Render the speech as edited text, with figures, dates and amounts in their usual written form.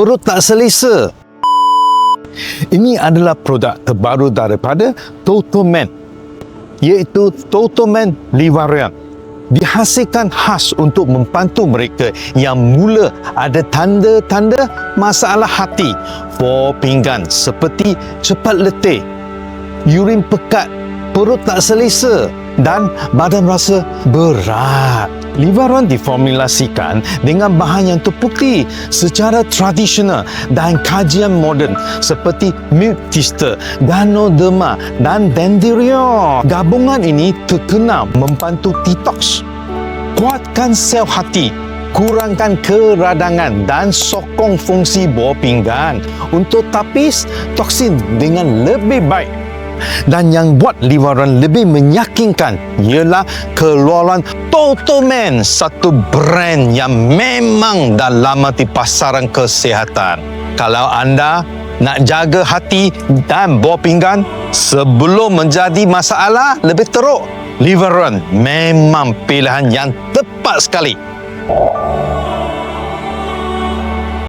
perut tak selesa. Ini adalah produk terbaru daripada Toto-Man, iaitu Toto-Man Livaran. Dihasilkan khas untuk membantu mereka yang mula ada tanda-tanda masalah hati, bau pinggan seperti cepat letih, urin pekat, perut tak selesa dan badan rasa berat. Livaran diformulasikan dengan bahan yang terbukti secara tradisional dan kajian moden seperti milk thistle, ganoderma dan dandelion. Gabungan ini terkenal membantu detox, kuatkan sel hati, kurangkan keradangan dan sokong fungsi bawah pinggan untuk tapis toksin dengan lebih baik. Dan yang buat Livaran lebih meyakinkan ialah keluaran Toto-Man, satu brand yang memang dah lama di pasaran kesihatan. Kalau anda nak jaga hati dan bawah pinggan sebelum menjadi masalah lebih teruk, Livaran memang pilihan yang tepat sekali.